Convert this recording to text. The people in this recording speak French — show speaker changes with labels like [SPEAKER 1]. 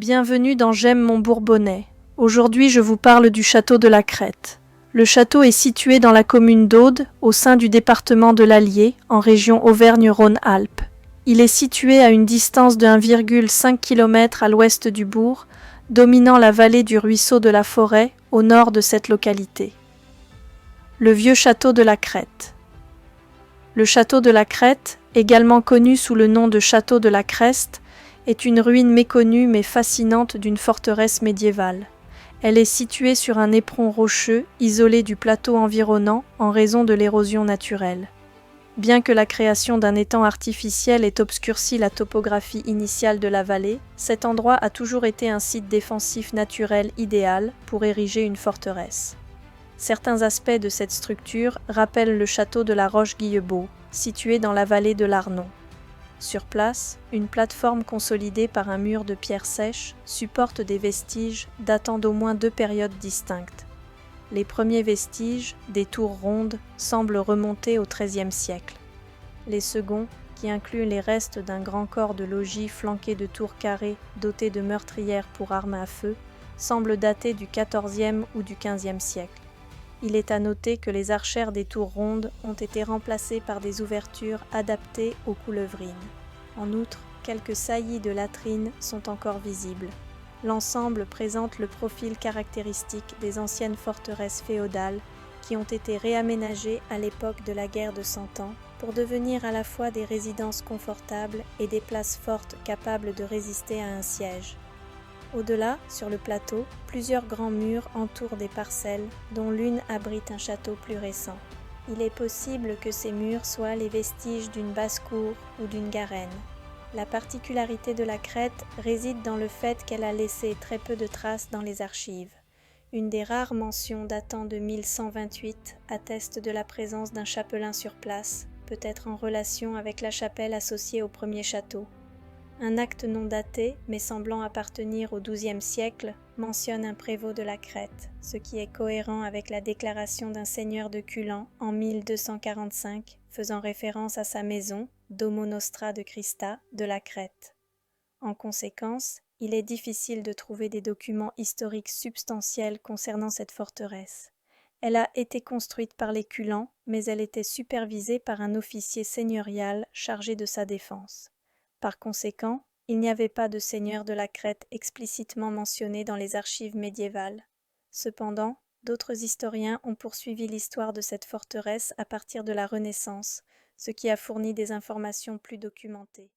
[SPEAKER 1] Bienvenue dans J'aime mon Bourbonnais. Aujourd'hui, je vous parle du château de la Crête. Le château est situé dans la commune d'Aude, au sein du département de l'Allier, en région Auvergne-Rhône-Alpes. Il est situé à une distance de 1,5 km à l'ouest du bourg, dominant la vallée du ruisseau de la Forêt, au nord de cette localité. Le vieux château de la Crête. Le château de la Crête, également connu sous le nom de château de la Creste, est une ruine méconnue mais fascinante d'une forteresse médiévale. Elle est située sur un éperon rocheux, isolé du plateau environnant en raison de l'érosion naturelle. Bien que la création d'un étang artificiel ait obscurci la topographie initiale de la vallée, cet endroit a toujours été un site défensif naturel idéal pour ériger une forteresse. Certains aspects de cette structure rappellent le château de la Roche-Guillebaud, situé dans la vallée de l'Arnon. Sur place, une plateforme consolidée par un mur de pierre sèche supporte des vestiges datant d'au moins deux périodes distinctes. Les premiers vestiges, des tours rondes, semblent remonter au XIIIe siècle. Les seconds, qui incluent les restes d'un grand corps de logis flanqué de tours carrées dotées de meurtrières pour armes à feu, semblent dater du XIVe ou du XVe siècle. Il est à noter que les archères des tours rondes ont été remplacées par des ouvertures adaptées aux coulevrines. En outre, quelques saillies de latrines sont encore visibles. L'ensemble présente le profil caractéristique des anciennes forteresses féodales qui ont été réaménagées à l'époque de la guerre de Cent Ans pour devenir à la fois des résidences confortables et des places fortes capables de résister à un siège. Au-delà, sur le plateau, plusieurs grands murs entourent des parcelles, dont l'une abrite un château plus récent. Il est possible que ces murs soient les vestiges d'une basse-cour ou d'une garenne. La particularité de la Crête réside dans le fait qu'elle a laissé très peu de traces dans les archives. Une des rares mentions datant de 1128 atteste de la présence d'un chapelain sur place, peut-être en relation avec la chapelle associée au premier château. Un acte non daté, mais semblant appartenir au XIIe siècle, mentionne un prévôt de la Crête, ce qui est cohérent avec la déclaration d'un seigneur de Culan en 1245, faisant référence à sa maison, Domo Nostra de Christa, de la Crête. En conséquence, il est difficile de trouver des documents historiques substantiels concernant cette forteresse. Elle a été construite par les Culans, mais elle était supervisée par un officier seigneurial chargé de sa défense. Par conséquent, il n'y avait pas de seigneur de la Crête explicitement mentionné dans les archives médiévales. Cependant, d'autres historiens ont poursuivi l'histoire de cette forteresse à partir de la Renaissance, ce qui a fourni des informations plus documentées.